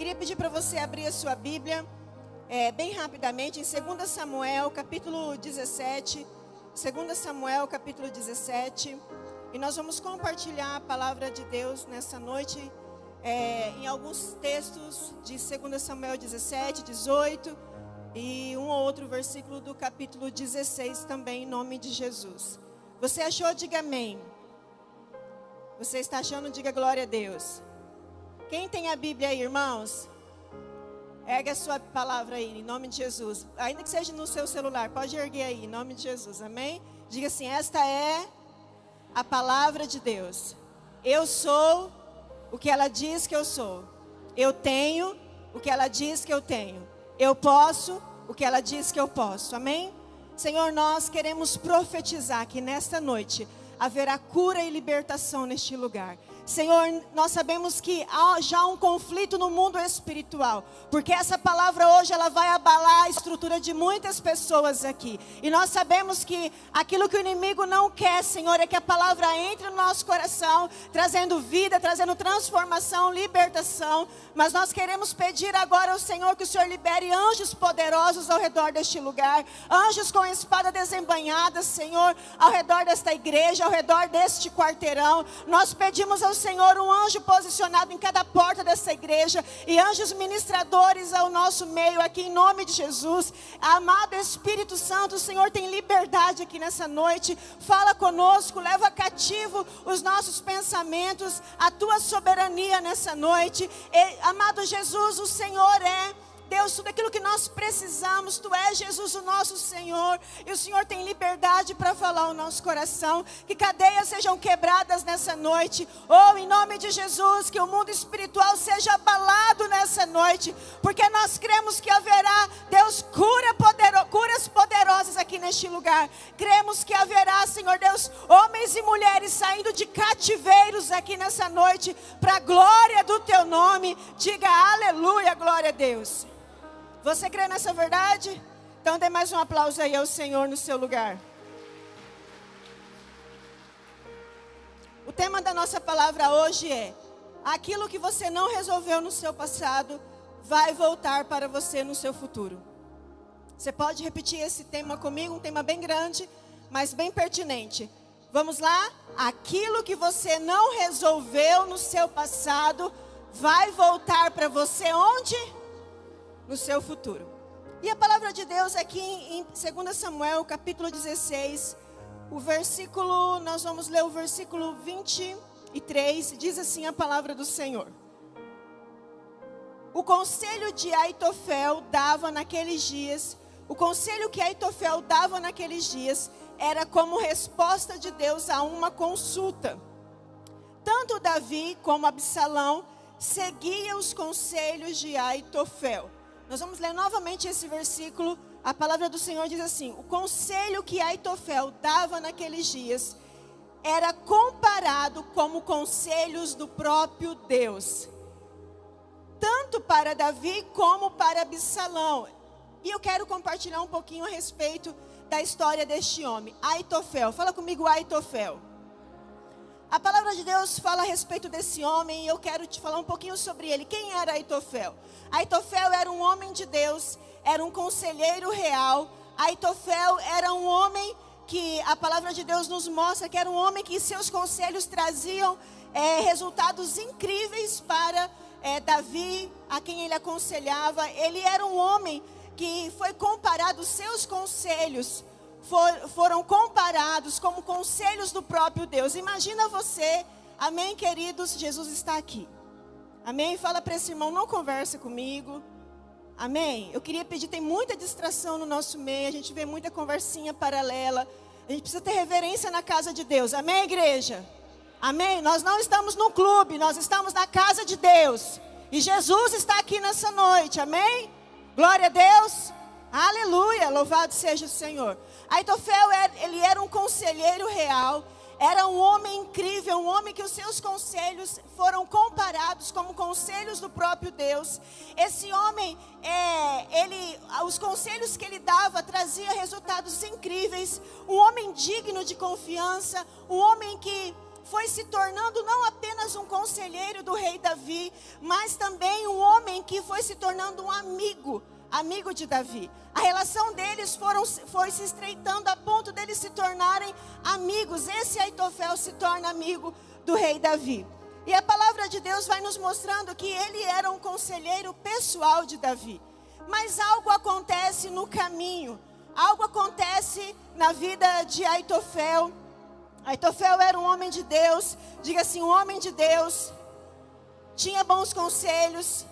Queria pedir para você abrir a sua Bíblia, bem rapidamente, em 2 Samuel, capítulo 17. 2 Samuel, capítulo 17. E nós vamos compartilhar a palavra de Deus nessa noite, em alguns textos de 2 Samuel 17, 18 e um ou outro versículo do capítulo 16 também, em nome de Jesus. Você achou? Diga amém. Você está achando? Diga glória a Deus. Quem tem a Bíblia aí, irmãos? Ergue a sua palavra aí, em nome de Jesus. Ainda que seja no seu celular, pode erguer aí, em nome de Jesus, amém? Diga assim: esta é a palavra de Deus. Eu sou o que ela diz que eu sou. Eu tenho o que ela diz que eu tenho. Eu posso o que ela diz que eu posso, amém? Senhor, nós queremos profetizar que nesta noite haverá cura e libertação neste lugar. Senhor, nós sabemos que há já um conflito no mundo espiritual, porque essa palavra hoje ela vai abalar a estrutura de muitas pessoas aqui. E nós sabemos que aquilo que o inimigo não quer, Senhor, é que a palavra entre no nosso coração, trazendo vida, trazendo transformação, libertação. Mas nós queremos pedir agora ao Senhor que o Senhor libere anjos poderosos ao redor deste lugar, anjos com espada desembainhada, Senhor, ao redor desta igreja, ao redor deste quarteirão. Nós pedimos ao Senhor um anjo posicionado em cada porta dessa igreja e anjos ministradores ao nosso meio aqui em nome de Jesus. Amado Espírito Santo, o Senhor tem liberdade aqui nessa noite. Fala conosco, leva cativo os nossos pensamentos, a tua soberania nessa noite. Amado Jesus, o Senhor é Deus, tudo aquilo que nós precisamos, Tu és Jesus o nosso Senhor, e o Senhor tem liberdade para falar ao nosso coração, que cadeias sejam quebradas nessa noite, em nome de Jesus, que o mundo espiritual seja abalado nessa noite, porque nós cremos que haverá, Deus, curas poderosas aqui neste lugar. Cremos que haverá, Senhor Deus, homens e mulheres saindo de cativeiros aqui nessa noite, para a glória do Teu nome. Diga aleluia, glória a Deus. Você crê nessa verdade? Então dê mais um aplauso aí ao Senhor no seu lugar. O tema da nossa palavra hoje é: aquilo que você não resolveu no seu passado vai voltar para você no seu futuro. Você pode repetir esse tema comigo? Um tema bem grande, mas bem pertinente. Vamos lá? Aquilo que você não resolveu no seu passado vai voltar para você onde? No seu futuro. E a palavra de Deus aqui em 2 Samuel, capítulo 16, nós vamos ler o versículo 23, diz assim a palavra do Senhor. O conselho que Aitofel dava naqueles dias era como resposta de Deus a uma consulta. Tanto Davi como Absalão seguiam os conselhos de Aitofel. Nós vamos ler novamente esse versículo. A palavra do Senhor diz assim: o conselho que Aitofel dava naqueles dias era comparado como conselhos do próprio Deus, tanto para Davi como para Absalão. E eu quero compartilhar um pouquinho a respeito da história deste homem, Aitofel. Fala comigo, Aitofel. A palavra de Deus fala a respeito desse homem e eu quero te falar um pouquinho sobre ele. Quem era Aitofel? Aitofel era um homem de Deus, era um conselheiro real. Aitofel era um homem que a palavra de Deus nos mostra que era um homem que seus conselhos traziam resultados incríveis para Davi, a quem ele aconselhava. Ele era um homem que foi comparado, seus conselhos foram comparados como conselhos do próprio Deus. Imagina você, amém, queridos, Jesus está aqui, amém, fala para esse irmão, não conversa comigo, amém. Eu queria pedir, tem muita distração no nosso meio, a gente vê muita conversinha paralela, a gente precisa ter reverência na casa de Deus, amém, igreja, amém. Nós não estamos num clube, nós estamos na casa de Deus, e Jesus está aqui nessa noite, amém, glória a Deus. Aleluia, louvado seja o Senhor. Aitofel, ele era um conselheiro real, era um homem incrível, um homem que os seus conselhos foram comparados como conselhos do próprio Deus. Esse homem, os conselhos que ele dava traziam resultados incríveis, um homem digno de confiança, um homem que foi se tornando não apenas um conselheiro do rei Davi, mas também um homem que foi se tornando um amigo de Davi. A relação deles foi se estreitando a ponto deles se tornarem amigos. Esse Aitofel se torna amigo do rei Davi. E a palavra de Deus vai nos mostrando que ele era um conselheiro pessoal de Davi. Mas algo acontece no caminho, algo acontece na vida de Aitofel. Aitofel era um homem de Deus, diga assim, um homem de Deus, tinha bons conselhos,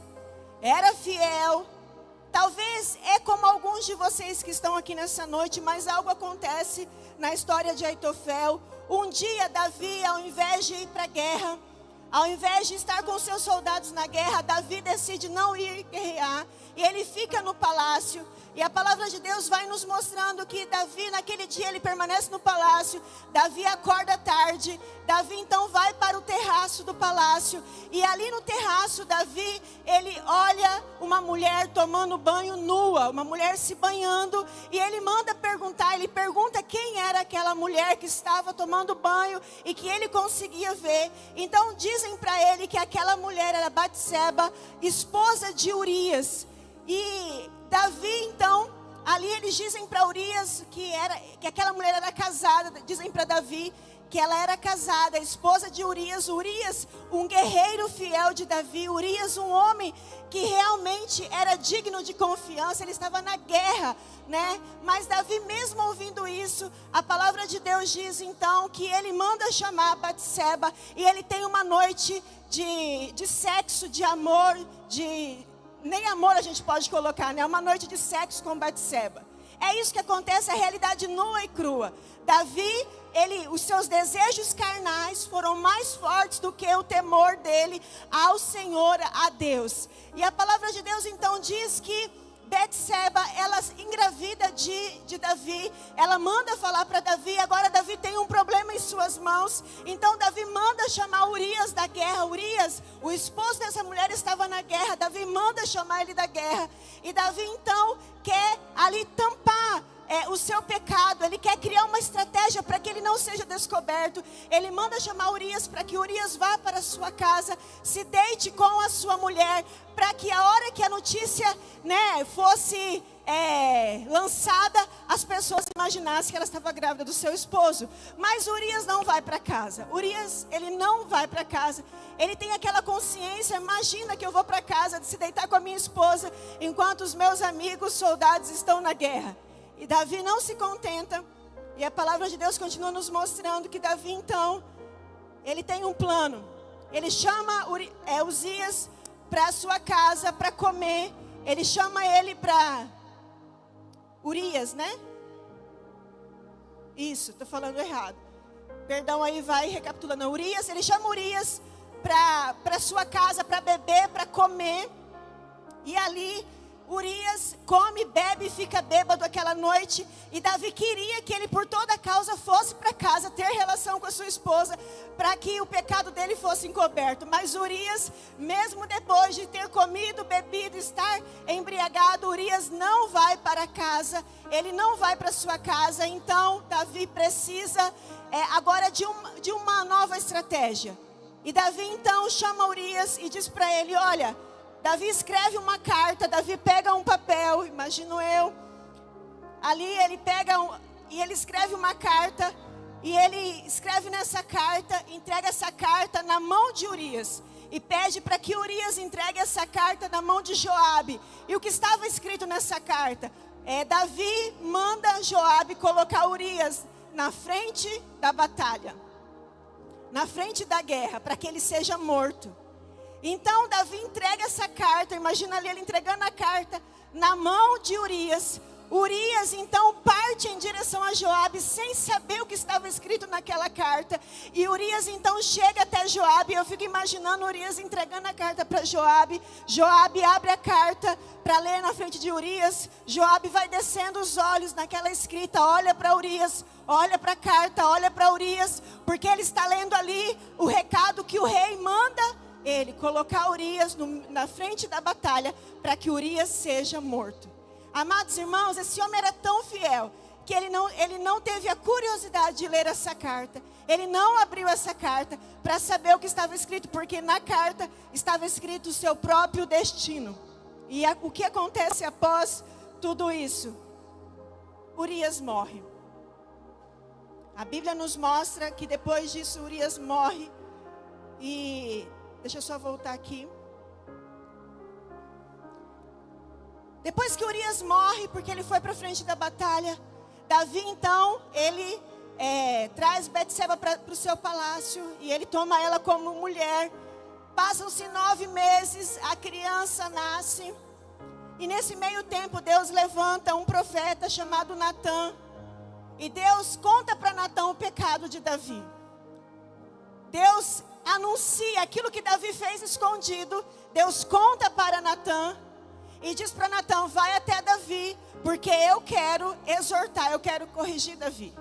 era fiel. Talvez é como alguns de vocês que estão aqui nessa noite, mas algo acontece na história de Aitofel. Um dia Davi, ao invés de ir para a guerra, ao invés de estar com seus soldados na guerra, Davi decide não ir guerrear. E ele fica no palácio. E a palavra de Deus vai nos mostrando que Davi, naquele dia, ele permanece no palácio. Davi acorda tarde. Davi, então, vai para o terraço do palácio. E ali no terraço, Davi, ele olha uma mulher tomando banho nua. Uma mulher se banhando. E ele manda perguntar. Ele pergunta quem era aquela mulher que estava tomando banho e que ele conseguia ver. Então, dizem para ele que aquela mulher era Batseba, esposa de Urias. E Davi, então, ali eles dizem para Urias que aquela mulher era casada. Dizem para Davi que ela era casada, esposa de Urias. Urias, um guerreiro fiel de Davi. Urias, um homem que realmente era digno de confiança. Ele estava na guerra, né? Mas Davi, mesmo ouvindo isso, a palavra de Deus diz então que ele manda chamar Batseba. E ele tem uma noite de sexo, de amor, nem amor a gente pode colocar, né? Uma noite de sexo com Batseba. É isso que acontece, a realidade nua e crua. Davi, os seus desejos carnais foram mais fortes do que o temor dele ao Senhor, a Deus. E a palavra de Deus então diz que Batseba, ela engravida de Davi, ela manda falar para Davi. Agora Davi tem um problema em suas mãos. Então Davi manda chamar Urias da guerra. Urias, o esposo dessa mulher, estava na guerra. Davi manda chamar ele da guerra. E Davi então quer ali tampar o seu pecado. Ele quer criar uma estratégia para que ele não seja descoberto. Ele manda chamar Urias para que Urias vá para a sua casa, se deite com a sua mulher, para que a hora que a notícia, né, fosse lançada, as pessoas imaginassem que ela estava grávida do seu esposo. Mas Urias não vai para casa. Urias, ele não vai para casa. Ele tem aquela consciência, imagina que eu vou para casa se deitar com a minha esposa, enquanto os meus amigos soldados estão na guerra. E Davi não se contenta. E a palavra de Deus continua nos mostrando que Davi então, ele tem um plano. Ele chama Uzias para a sua casa para comer. Ele chama ele para Urias, né? Isso, estou falando errado. Perdão, aí vai recapitulando. Urias, ele chama Urias para sua casa, para beber, para comer. E ali Urias come, bebe e fica bêbado aquela noite. E Davi queria que ele por toda causa fosse para casa ter relação com a sua esposa, para que o pecado dele fosse encoberto. Mas Urias, mesmo depois de ter comido, bebido, estar embriagado, Urias não vai para casa. Ele não vai para sua casa. Então Davi precisa agora de uma nova estratégia. E Davi então chama Urias e diz para ele: olha, Davi escreve uma carta. Davi pega um papel, imagino eu. Ali ele pega e ele escreve uma carta. E ele escreve nessa carta, entrega essa carta na mão de Urias. E pede para que Urias entregue essa carta na mão de Joabe. E o que estava escrito nessa carta? Davi manda Joabe colocar Urias na frente da batalha, na frente da guerra, para que ele seja morto. Então Davi entrega essa carta, imagina ali ele entregando a carta na mão de Urias. Urias então parte em direção a Joabe sem saber o que estava escrito naquela carta. E Urias então chega até Joabe. Eu fico imaginando Urias entregando a carta para Joabe. Joabe abre a carta para ler na frente de Urias. Joabe vai descendo os olhos naquela escrita, olha para Urias, olha para a carta, olha para Urias, porque ele está lendo ali o recado que o rei manda ele colocar Urias na frente da batalha para que Urias seja morto. Amados irmãos, esse homem era tão fiel que ele não teve a curiosidade de ler essa carta. Ele não abriu essa carta para saber o que estava escrito, porque na carta estava escrito o seu próprio destino. E o que acontece após tudo isso? Urias morre. A Bíblia nos mostra que depois disso Urias morre. E deixa eu só voltar aqui. Depois que Urias morre, porque ele foi para frente da batalha, Davi então, ele traz Betseba para o seu palácio e ele toma ela como mulher. Passam-se 9 meses, a criança nasce. E nesse meio tempo Deus levanta um profeta chamado Natã. E Deus conta para Natã o pecado de Davi. Deus anuncia aquilo que Davi fez escondido. Deus conta para Natã. E diz para Natã, vai até Davi, porque eu quero exortar, eu quero corrigir Davi.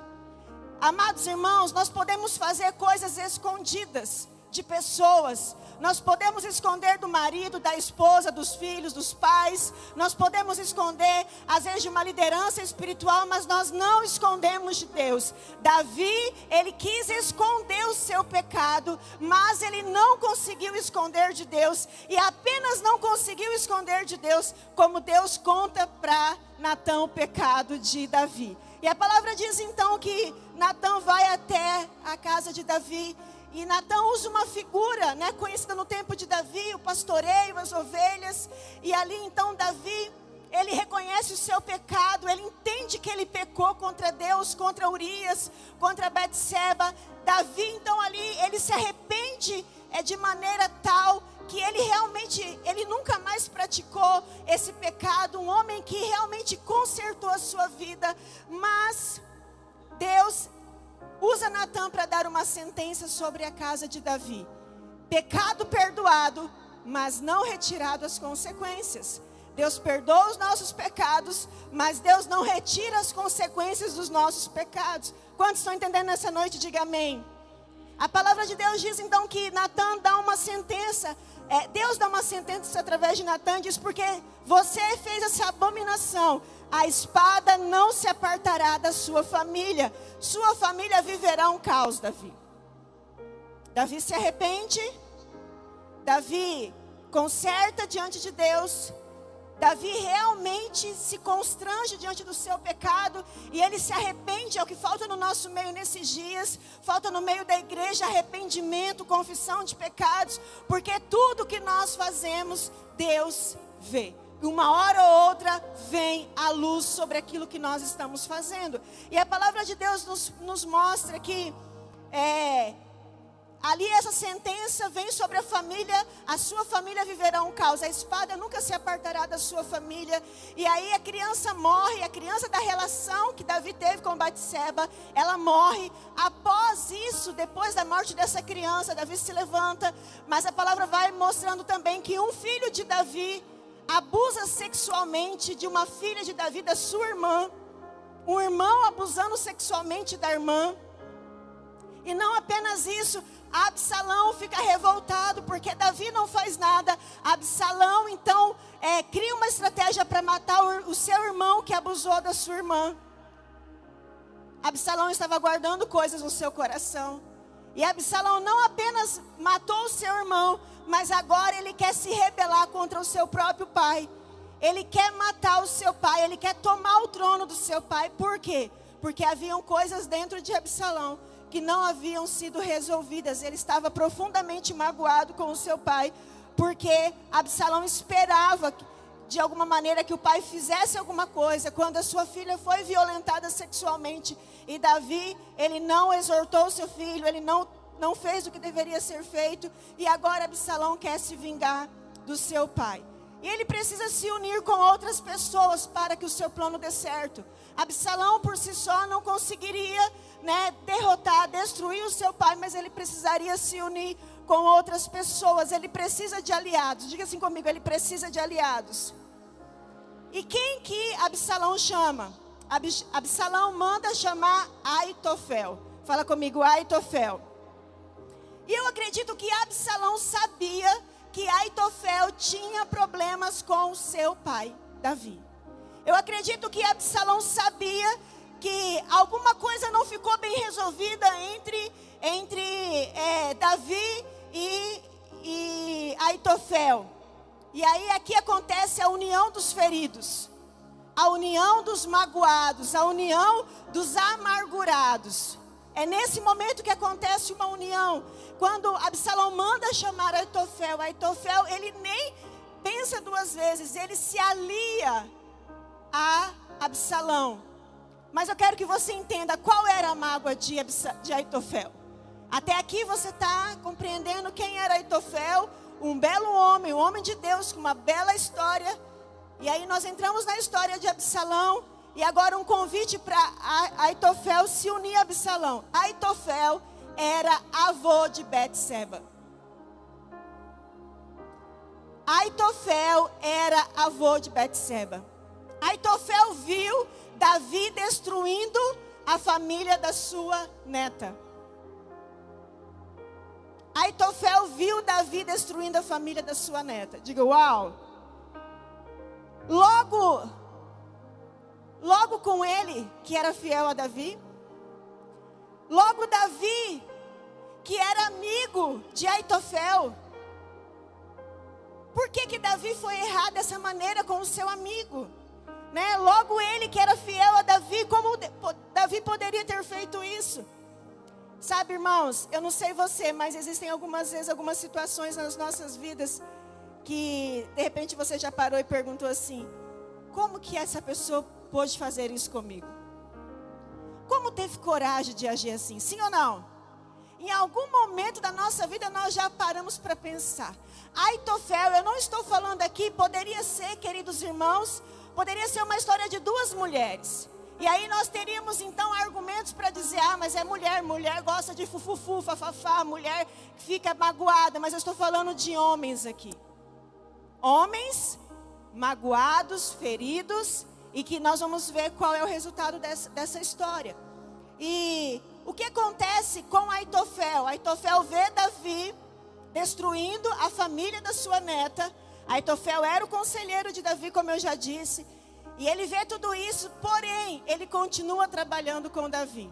Amados irmãos, nós podemos fazer coisas escondidas de pessoas. Nós podemos esconder do marido, da esposa, dos filhos, dos pais. Nós podemos esconder, às vezes, de uma liderança espiritual, mas nós não escondemos de Deus. Davi, ele quis esconder o seu pecado, mas ele não conseguiu esconder de Deus. E apenas não conseguiu esconder de Deus, como Deus conta para Natã o pecado de Davi. E a palavra diz então que Natã vai até a casa de Davi. E Natã usa uma figura, conhecida no tempo de Davi, o pastoreio, as ovelhas. E ali então Davi, ele reconhece o seu pecado, ele entende que ele pecou contra Deus, contra Urias, contra Betseba. Davi então ali, ele se arrepende de maneira tal que ele nunca mais praticou esse pecado. Um homem que realmente consertou a sua vida. Mas Deus usa Natã para dar uma sentença sobre a casa de Davi. Pecado perdoado, mas não retirado as consequências. Deus perdoa os nossos pecados, mas Deus não retira as consequências dos nossos pecados. Quantos estão entendendo nessa noite? Diga amém. A palavra de Deus diz então que Natã dá uma sentença. Deus dá uma sentença através de Natã, diz, porque você fez essa abominação, a espada não se apartará da sua família. Sua família viverá um caos, Davi. Davi se arrepende. Davi conserta diante de Deus. Davi realmente se constrange diante do seu pecado. E ele se arrepende. É o que falta no nosso meio nesses dias. Falta no meio da igreja arrependimento, confissão de pecados. Porque tudo que nós fazemos, Deus vê. Uma hora ou outra vem a luz sobre aquilo que nós estamos fazendo. E a palavra de Deus nos mostra que ali essa sentença vem sobre a família. A sua família viverá um caos. A espada nunca se apartará da sua família. E aí a criança morre. A criança da relação que Davi teve com Betseba, ela morre. Após isso, depois da morte dessa criança, Davi se levanta. Mas a palavra vai mostrando também que um filho de Davi abusa sexualmente de uma filha de Davi, da sua irmã. Um irmão abusando sexualmente da irmã. E não apenas isso, Absalão fica revoltado porque Davi não faz nada. Absalão então cria uma estratégia para matar o seu irmão que abusou da sua irmã. Absalão estava guardando coisas no seu coração. E Absalão não apenas matou o seu irmão, mas agora ele quer se rebelar contra o seu próprio pai. Ele quer matar o seu pai, ele quer tomar o trono do seu pai. Por quê? Porque haviam coisas dentro de Absalão que não haviam sido resolvidas. Ele estava profundamente magoado com o seu pai, porque Absalão esperava de alguma maneira que o pai fizesse alguma coisa quando a sua filha foi violentada sexualmente. E Davi, ele não exortou o seu filho, ele não fez o que deveria ser feito. E agora Absalão quer se vingar do seu pai. E ele precisa se unir com outras pessoas para que o seu plano dê certo. Absalão por si só não conseguiria derrotar, destruir o seu pai, mas ele precisaria se unir com outras pessoas. Ele precisa de aliados. Diga assim comigo, ele precisa de aliados. E quem que Absalão chama? Absalão manda chamar Aitofel. Fala comigo, Aitofel. E eu acredito que Absalão sabia que Aitofel tinha problemas com o seu pai, Davi. Eu acredito que Absalão sabia que alguma coisa não ficou bem resolvida entre entre Davi e Aitofel. E aí aqui acontece a união dos feridos, a união dos magoados, a união dos amargurados. É nesse momento que acontece uma união. Quando Absalão manda chamar Aitofel, Aitofel, ele nem pensa duas vezes, ele se alia a Absalão. Mas eu quero que você entenda qual era a mágoa de Aitofel. Até aqui você está compreendendo quem era Aitofel, um belo homem, um homem de Deus, com uma bela história. E aí nós entramos na história de Absalão. E agora um convite para Aitofel se unir a Absalão. Aitofel era avô de Betseba. Aitofel era avô de Betseba. Aitofel viu Davi destruindo a família da sua neta. Aitofel viu Davi destruindo a família da sua neta. Diga, uau! Logo com ele, que era fiel a Davi. Logo Davi, que era amigo de Aitofel. Por que Davi foi errar dessa maneira com o seu amigo? Né? Logo ele, que era fiel a Davi, como Davi poderia ter feito isso? Sabe, irmãos, eu não sei você, mas existem algumas vezes, algumas situações nas nossas vidas que, de repente, você já parou e perguntou assim: como que essa pessoa pôde fazer isso comigo? Como teve coragem de agir assim? Sim ou não? Em algum momento da nossa vida nós já paramos para pensar. Aitofel, eu não estou falando aqui, poderia ser, queridos irmãos, poderia ser uma história de duas mulheres. E aí nós teríamos então argumentos para dizer: mas é mulher gosta de fufufu, fafafá, mulher fica magoada. Mas eu estou falando de homens aqui. Homens magoados, feridos, e que nós vamos ver qual é o resultado dessa história. E o que acontece com Aitofel? Aitofel vê Davi destruindo a família da sua neta. Aitofel era o conselheiro de Davi, como eu já disse. E ele vê tudo isso, porém, ele continua trabalhando com Davi.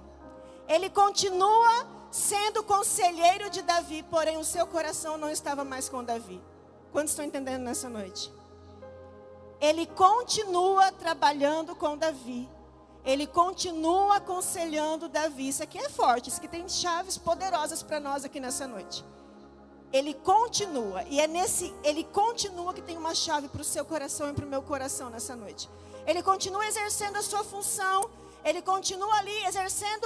Ele continua sendo conselheiro de Davi, porém o seu coração não estava mais com Davi. Quantos estão entendendo nessa noite? Ele continua trabalhando com Davi. Ele continua aconselhando Davi. Isso aqui é forte, isso aqui tem chaves poderosas para nós aqui nessa noite. Ele continua, e é ele continua que tem uma chave para o seu coração e para o meu coração nessa noite. Ele continua exercendo a sua função, ele continua ali exercendo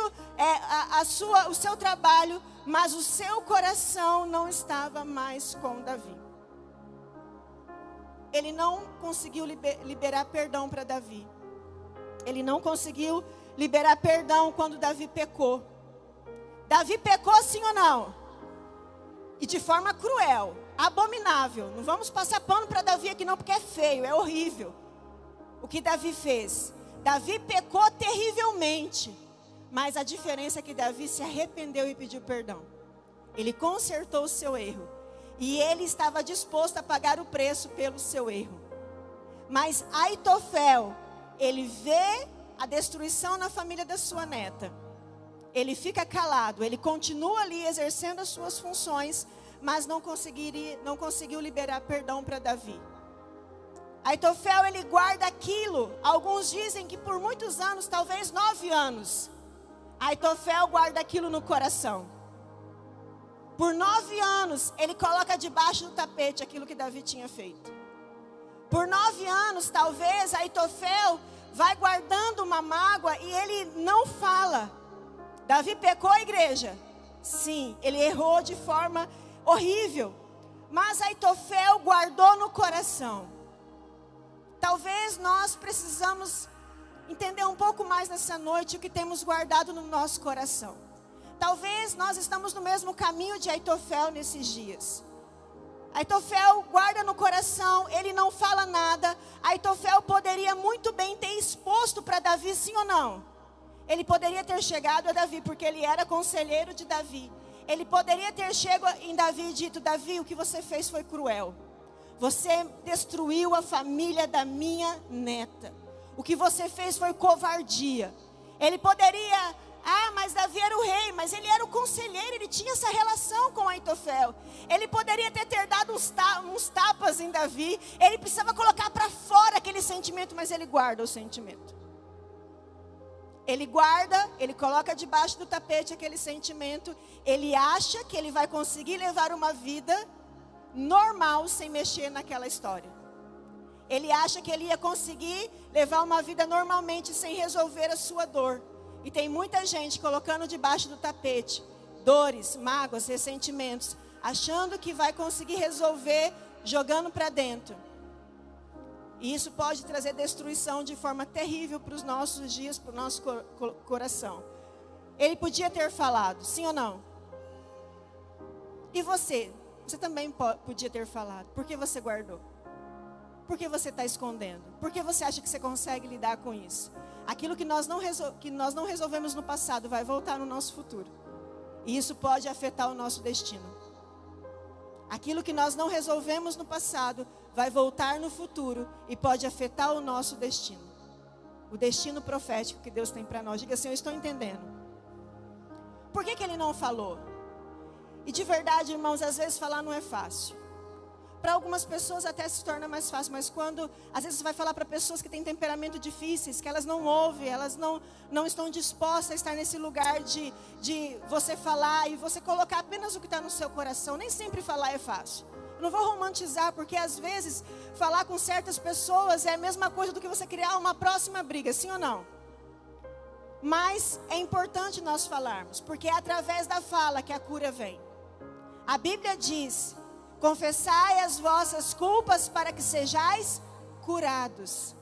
o seu trabalho, mas o seu coração não estava mais com Davi. Ele não conseguiu liberar perdão para Davi. Ele não conseguiu liberar perdão quando Davi pecou. Davi pecou, sim ou não? E de forma cruel, abominável. Não vamos passar pano para Davi aqui não, porque é feio, é horrível o que Davi fez. Davi pecou terrivelmente, mas a diferença é que Davi se arrependeu e pediu perdão. Ele consertou o seu erro, e ele estava disposto a pagar o preço pelo seu erro. Mas Aitofel, ele vê a destruição na família da sua neta. Ele fica calado, ele continua ali exercendo as suas funções, mas não conseguiu liberar perdão para Davi. Aitofel, ele guarda aquilo. Alguns dizem que por muitos anos, talvez 9 anos, Aitofel guarda aquilo no coração. Por 9 anos, ele coloca debaixo do tapete aquilo que Davi tinha feito. Por 9 anos, talvez, Aitofel vai guardando uma mágoa e ele não fala. Davi pecou, a igreja? Sim, ele errou de forma horrível. Mas Aitofel guardou no coração. Talvez nós precisamos entender um pouco mais nessa noite o que temos guardado no nosso coração. Talvez nós estamos no mesmo caminho de Aitofel nesses dias. Aitofel guarda no coração, ele não fala nada. Aitofel poderia muito bem ter exposto para Davi, sim ou não? Ele poderia ter chegado a Davi, porque ele era conselheiro de Davi. Ele poderia ter chegado em Davi e dito: Davi, o que você fez foi cruel. Você destruiu a família da minha neta. O que você fez foi covardia. Ele poderia Ah, mas Davi era o rei, mas ele era o conselheiro, ele tinha essa relação com Aitofel. Ele poderia ter dado uns tapas em Davi, ele precisava colocar para fora aquele sentimento, mas ele guarda o sentimento. Ele guarda, ele coloca debaixo do tapete aquele sentimento, ele acha que ele vai conseguir levar uma vida normal sem mexer naquela história. Ele acha que ele ia conseguir levar uma vida normalmente sem resolver a sua dor. E tem muita gente colocando debaixo do tapete dores, mágoas, ressentimentos, achando que vai conseguir resolver jogando para dentro. E isso pode trazer destruição de forma terrível para os nossos dias, para o nosso coração. Ele podia ter falado, sim ou não? E você? Você também podia ter falado. Por que você guardou? Por que você está escondendo? Por que você acha que você consegue lidar com isso? Aquilo que nós não resolvemos no passado vai voltar no nosso futuro. E isso pode afetar o nosso destino. Aquilo que nós não resolvemos no passado vai voltar no futuro e pode afetar o nosso destino. O destino profético que Deus tem para nós. Diga assim, eu estou entendendo. Por que ele não falou? E de verdade, irmãos, às vezes falar não é fácil. Para algumas pessoas até se torna mais fácil, mas quando, às vezes você vai falar para pessoas que têm temperamento difíceis, que elas não ouvem, elas não estão dispostas a estar nesse lugar de você falar e você colocar apenas o que está no seu coração. Nem sempre falar é fácil. Eu não vou romantizar, porque às vezes falar com certas pessoas é a mesma coisa do que você criar uma próxima briga, sim ou não? Mas é importante nós falarmos, porque é através da fala que a cura vem. A Bíblia diz: confessai as vossas culpas para que sejais curados.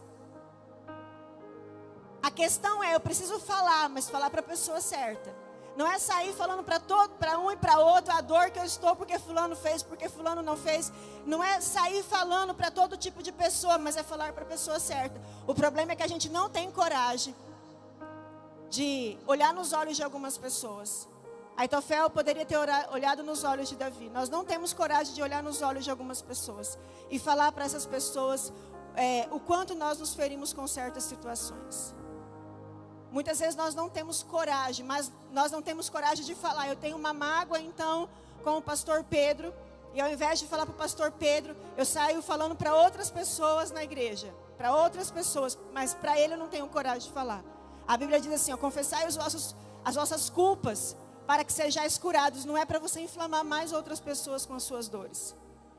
A questão é, eu preciso falar, mas falar para a pessoa certa. Não é sair falando para um e para outro a dor que eu estou porque fulano fez, porque fulano não fez. Não é sair falando para todo tipo de pessoa, mas é falar para a pessoa certa. O problema é que a gente não tem coragem de olhar nos olhos de algumas pessoas. Aitofel poderia ter olhado nos olhos de Davi. Nós não temos coragem de olhar nos olhos de algumas pessoas e falar para essas pessoas o quanto nós nos ferimos com certas situações. Muitas vezes nós não temos coragem, mas nós não temos coragem de falar. Eu tenho uma mágoa então com o pastor Pedro, e ao invés de falar para o pastor Pedro, eu saio falando para outras pessoas na igreja, para outras pessoas, mas para ele eu não tenho coragem de falar. A Bíblia diz assim, confessai as vossas culpas para que sejais curados. Não é para você inflamar mais outras pessoas com as suas dores.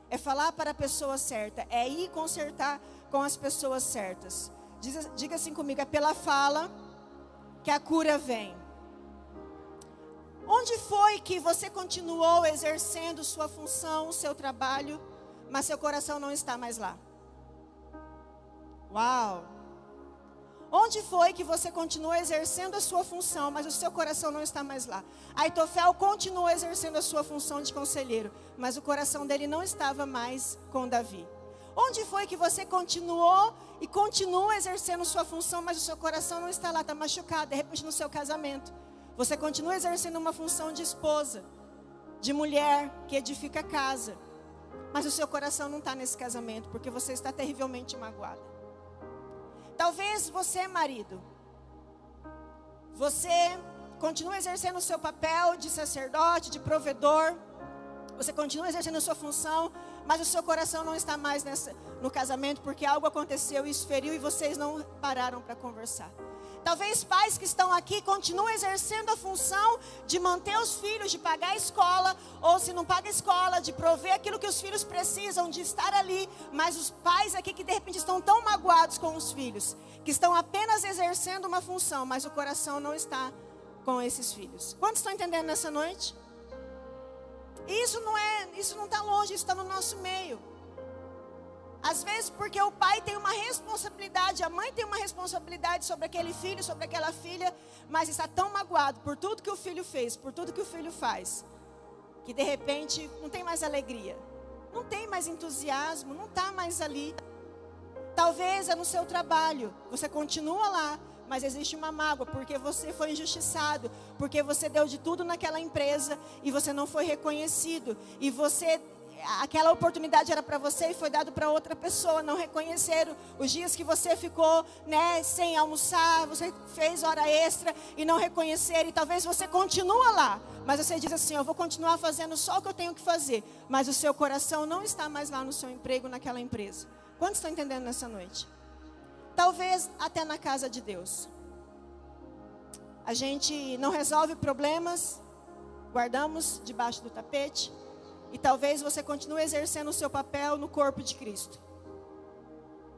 É falar para a pessoa certa. É ir consertar com as pessoas certas. Diga assim comigo, é pela fala que a cura vem. Onde foi que você continuou exercendo sua função, seu trabalho, mas seu coração não está mais lá? Uau! Onde foi que você continuou exercendo a sua função, mas o seu coração não está mais lá? Aitofel continuou exercendo a sua função de conselheiro, mas o coração dele não estava mais com Davi. Onde foi que você continuou e continua exercendo sua função, mas o seu coração não está lá, está machucado, de repente no seu casamento? Você continua exercendo uma função de esposa, de mulher que edifica a casa, mas o seu coração não está nesse casamento, porque você está terrivelmente magoada. Talvez você, marido, você continua exercendo o seu papel de sacerdote, de provedor, você continua exercendo a sua função, mas o seu coração não está mais no casamento, porque algo aconteceu e isso feriu e vocês não pararam para conversar. Talvez pais que estão aqui continuem exercendo a função de manter os filhos, de pagar a escola, ou se não paga a escola, de prover aquilo que os filhos precisam, de estar ali. Mas os pais aqui que de repente estão tão magoados com os filhos, que estão apenas exercendo uma função, mas o coração não está com esses filhos. Quantos estão entendendo nessa noite? Isso não está longe, isso está no nosso meio. Às vezes porque o pai tem uma responsabilidade, a mãe tem uma responsabilidade sobre aquele filho, sobre aquela filha, mas está tão magoado por tudo que o filho fez, por tudo que o filho faz, que de repente não tem mais alegria, não tem mais entusiasmo, não está mais ali. Talvez é no seu trabalho, você continua lá, mas existe uma mágoa, porque você foi injustiçado, porque você deu de tudo naquela empresa e você não foi reconhecido, e você aquela oportunidade era para você e foi dado para outra pessoa. Não reconheceram os dias que você ficou, né, sem almoçar, você fez hora extra e não reconheceram. E talvez você continua lá, mas você diz assim: eu vou continuar fazendo só o que eu tenho que fazer. Mas o seu coração não está mais lá no seu emprego, naquela empresa. Quantos estão entendendo nessa noite? Talvez até na casa de Deus. A gente não resolve problemas, guardamos debaixo do tapete. E talvez você continue exercendo o seu papel no corpo de Cristo.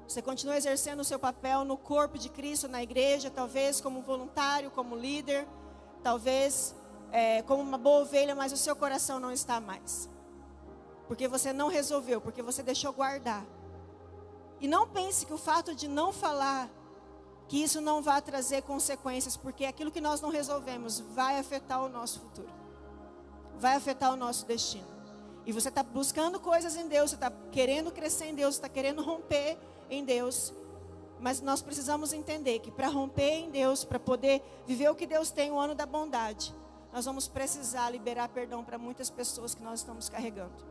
Você continue exercendo o seu papel no corpo de Cristo, na igreja, talvez como voluntário, como líder, talvez como uma boa ovelha, mas o seu coração não está mais. Porque você não resolveu, porque você deixou guardar. E não pense que o fato de não falar, que isso não vai trazer consequências, porque aquilo que nós não resolvemos vai afetar o nosso futuro. Vai afetar o nosso destino. E você está buscando coisas em Deus, você está querendo crescer em Deus, você está querendo romper em Deus. Mas nós precisamos entender que para romper em Deus, para poder viver o que Deus tem, o ano da bondade, nós vamos precisar liberar perdão para muitas pessoas que nós estamos carregando.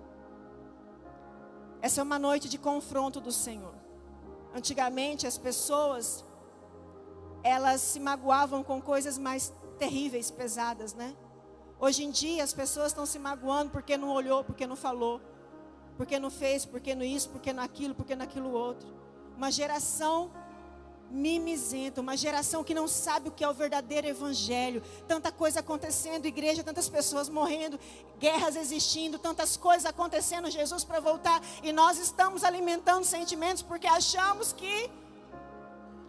Essa é uma noite de confronto do Senhor. Antigamente as pessoas, elas se magoavam com coisas mais terríveis, pesadas, né? Hoje em dia as pessoas estão se magoando porque não olhou, porque não falou, porque não fez, porque não isso, porque não aquilo, porque não aquilo outro. Uma geração mimizenta, uma geração que não sabe o que é o verdadeiro evangelho. Tanta coisa acontecendo, igreja, tantas pessoas morrendo, guerras existindo, tantas coisas acontecendo, Jesus para voltar. E nós estamos alimentando sentimentos porque achamos que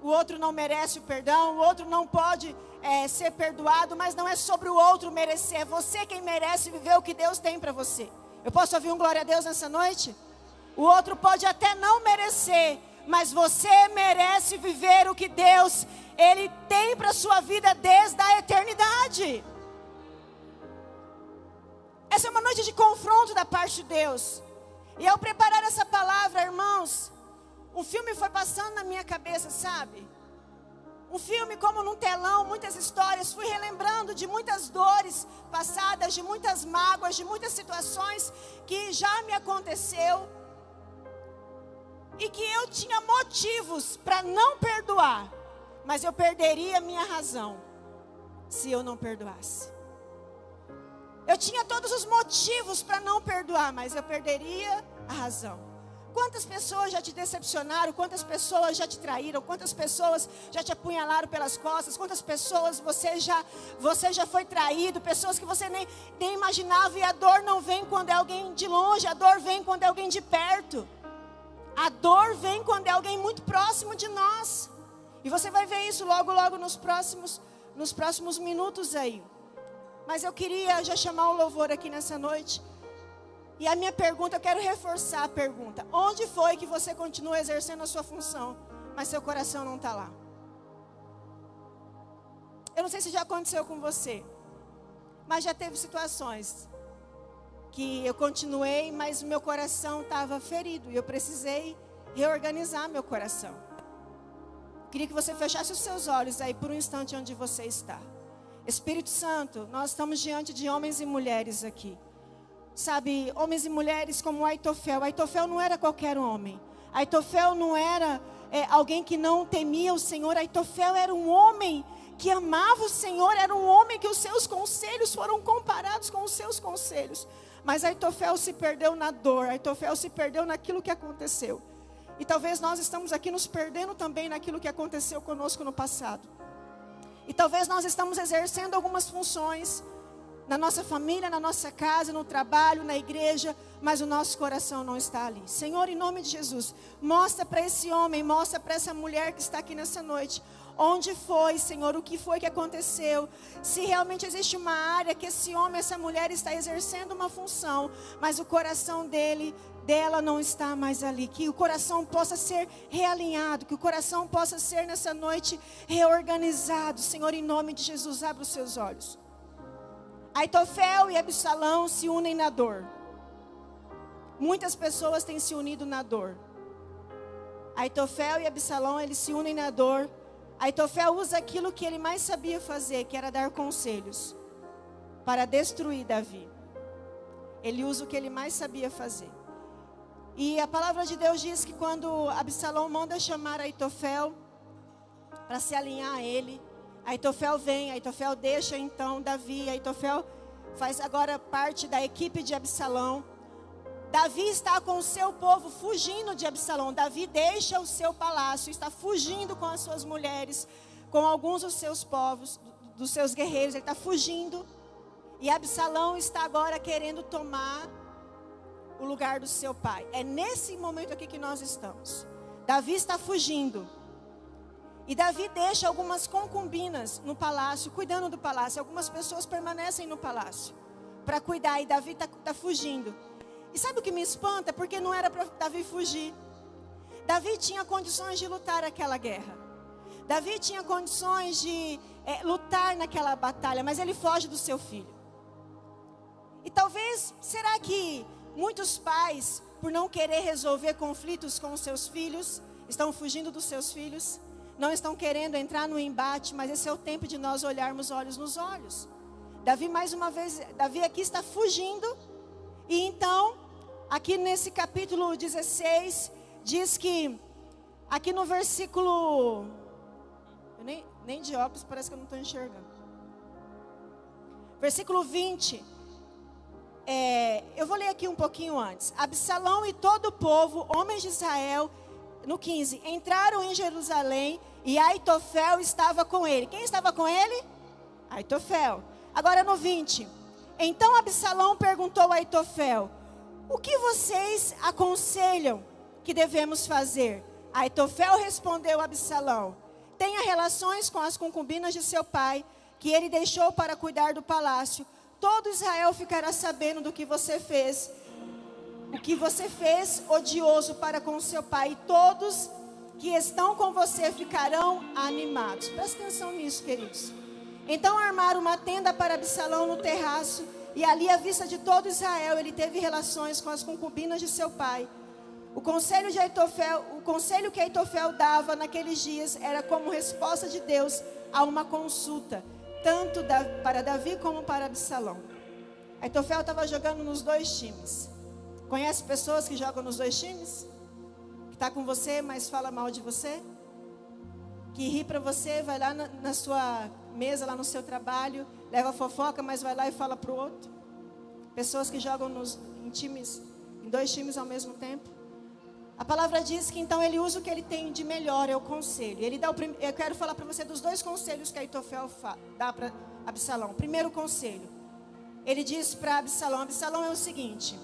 o outro não merece o perdão, o outro não pode ser perdoado, mas não é sobre o outro merecer, é você quem merece viver o que Deus tem para você. Eu posso ouvir um glória a Deus nessa noite? O outro pode até não merecer, mas você merece viver o que Deus, Ele tem para a sua vida desde a eternidade. Essa é uma noite de confronto da parte de Deus. E ao preparar essa palavra, irmãos, um filme foi passando na minha cabeça, sabe? Um filme como num telão, muitas histórias. Fui relembrando de muitas dores passadas, de muitas mágoas, de muitas situações que já me aconteceu. E que eu tinha motivos para não perdoar. Mas eu perderia a minha razão se eu não perdoasse. Eu tinha todos os motivos para não perdoar, mas eu perderia a razão. Quantas pessoas já te decepcionaram? Quantas pessoas já te traíram? Quantas pessoas já te apunhalaram pelas costas? Quantas pessoas você já foi traído? Pessoas que você nem imaginava. E a dor não vem quando é alguém de longe. A dor vem quando é alguém de perto. A dor vem quando é alguém muito próximo de nós. E você vai ver isso logo nos próximos minutos aí. Mas eu queria já chamar o louvor aqui nessa noite. E a minha pergunta, eu quero reforçar a pergunta. Onde foi que você continua exercendo a sua função, mas seu coração não está lá? Eu não sei se já aconteceu com você, mas já teve situações que eu continuei, mas o meu coração estava ferido. E eu precisei reorganizar meu coração. Queria que você fechasse os seus olhos aí por um instante onde você está. Espírito Santo, nós estamos diante de homens e mulheres aqui. Sabe, homens e mulheres como Aitofel. Aitofel não era qualquer homem. Aitofel não era alguém que não temia o Senhor. Aitofel era um homem que amava o Senhor. Era um homem que os seus conselhos foram comparados com os seus conselhos. Mas Aitofel se perdeu na dor. Aitofel se perdeu naquilo que aconteceu. E talvez nós estamos aqui nos perdendo também naquilo que aconteceu conosco no passado. E talvez nós estamos exercendo algumas funções na nossa família, na nossa casa, no trabalho, na igreja, mas o nosso coração não está ali. Senhor, em nome de Jesus, mostra para esse homem, mostra para essa mulher que está aqui nessa noite, onde foi, Senhor, o que foi que aconteceu, se realmente existe uma área que esse homem, essa mulher está exercendo uma função, mas o coração dela não está mais ali, que o coração possa ser realinhado, que o coração possa ser nessa noite reorganizado. Senhor, em nome de Jesus, abra os seus olhos. Aitofel e Absalão se unem na dor. Muitas pessoas têm se unido na dor. Aitofel e Absalão, eles se unem na dor. Aitofel usa aquilo que ele mais sabia fazer, que era dar conselhos, para destruir Davi. Ele usa o que ele mais sabia fazer. E a palavra de Deus diz que quando Absalão manda chamar Aitofel para se alinhar a ele, Aitofel vem, Aitofel deixa então Davi, Aitofel faz agora parte da equipe de Absalão. Davi está com o seu povo fugindo de Absalão. Davi deixa o seu palácio, está fugindo com as suas mulheres, com alguns dos seus povos, dos seus guerreiros. Ele está fugindo. E Absalão está agora querendo tomar o lugar do seu pai. É nesse momento aqui que nós estamos. Davi está fugindo. E Davi deixa algumas concubinas no palácio, cuidando do palácio. Algumas pessoas permanecem no palácio para cuidar. E Davi está fugindo. E sabe o que me espanta? Porque não era para Davi fugir. Davi tinha condições de lutar aquela guerra. Davi tinha condições de lutar naquela batalha. Mas ele foge do seu filho. E talvez, será que muitos pais, por não querer resolver conflitos com os seus filhos, estão fugindo dos seus filhos? Não estão querendo entrar no embate, mas esse é o tempo de nós olharmos olhos nos olhos. Davi, mais uma vez, Davi aqui está fugindo. E então, aqui nesse capítulo 16, diz que, aqui no versículo, eu nem de óculos, parece que eu não estou enxergando. Versículo 20, eu vou ler aqui um pouquinho antes. Absalão e todo o povo, homens de Israel, no 15, entraram em Jerusalém e Aitofel estava com ele. Quem estava com ele? Aitofel. Agora no 20. Então Absalão perguntou a Aitofel: o que vocês aconselham que devemos fazer? Aitofel respondeu a Absalão: tenha relações com as concubinas de seu pai, que ele deixou para cuidar do palácio. Todo Israel ficará sabendo do que você fez. O que você fez odioso para com seu pai. E todos que estão com você ficarão animados. Presta atenção nisso, queridos. Então armaram uma tenda para Absalão no terraço. E ali à vista de todo Israel ele teve relações com as concubinas de seu pai. O conselho que Aitofel dava naqueles dias era como resposta de Deus a uma consulta, tanto para Davi como para Absalão. Aitofel estava jogando nos dois times. Conhece pessoas que jogam nos dois times? Que está com você, mas fala mal de você? Que ri para você, vai lá na sua mesa, lá no seu trabalho, leva fofoca, mas vai lá e fala para o outro? Pessoas que jogam em dois times ao mesmo tempo. A palavra diz que então ele usa o que ele tem de melhor, é o conselho. Eu quero falar para você dos dois conselhos que Aitofel dá para Absalão. Primeiro conselho, ele diz para Absalão: Absalão, é o seguinte: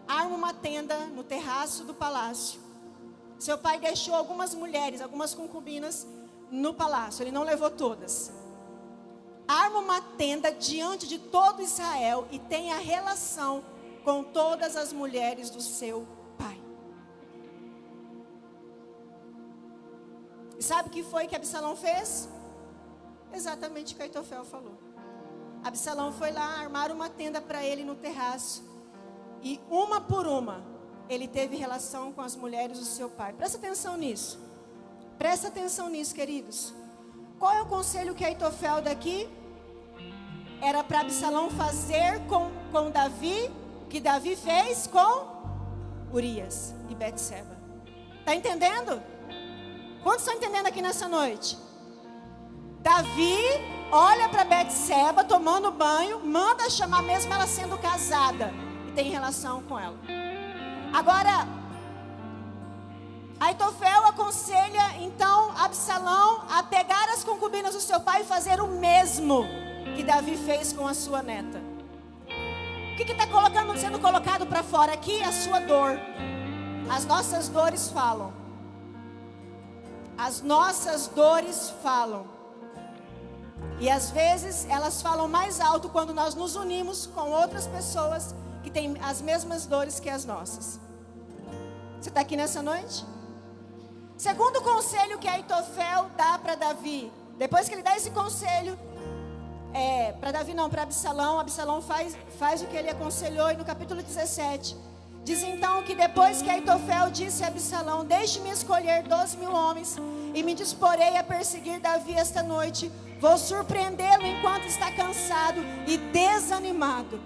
arma uma tenda no terraço do palácio. Seu pai deixou algumas mulheres, algumas concubinas no palácio, ele não levou todas. Arma uma tenda diante de todo Israel e tenha relação com todas as mulheres do seu pai. E sabe o que foi que Absalão fez? Exatamente o que Aitofel falou. Absalão foi lá armar uma tenda para ele no terraço. E uma por uma, ele teve relação com as mulheres do seu pai. Presta atenção nisso. Presta atenção nisso, queridos. Qual é o conselho que Aitofel daqui? Era para Absalão fazer com Davi, o que Davi fez com Urias e Betseba. Está entendendo? Quantos estão entendendo aqui nessa noite? Davi olha para Betseba tomando banho, manda chamar mesmo ela sendo casada, e tem relação com ela. Agora, Aitofel aconselha então Absalão a pegar as concubinas do seu pai e fazer o mesmo que Davi fez com a sua neta. O que está sendo colocado para fora aqui? A sua dor. As nossas dores falam. As nossas dores falam. E às vezes elas falam mais alto quando nós nos unimos com outras pessoas que têm as mesmas dores que as nossas. Você está aqui nessa noite? Segundo conselho que Aitofel dá para Davi. Depois que ele dá esse conselho, para Davi não, para Absalão. Absalão faz o que ele aconselhou. E no capítulo 17, diz então que depois que Aitofel disse a Absalão: deixe-me escolher 12.000 homens e me disporei a perseguir Davi esta noite. Vou surpreendê-lo enquanto está cansado e desanimado.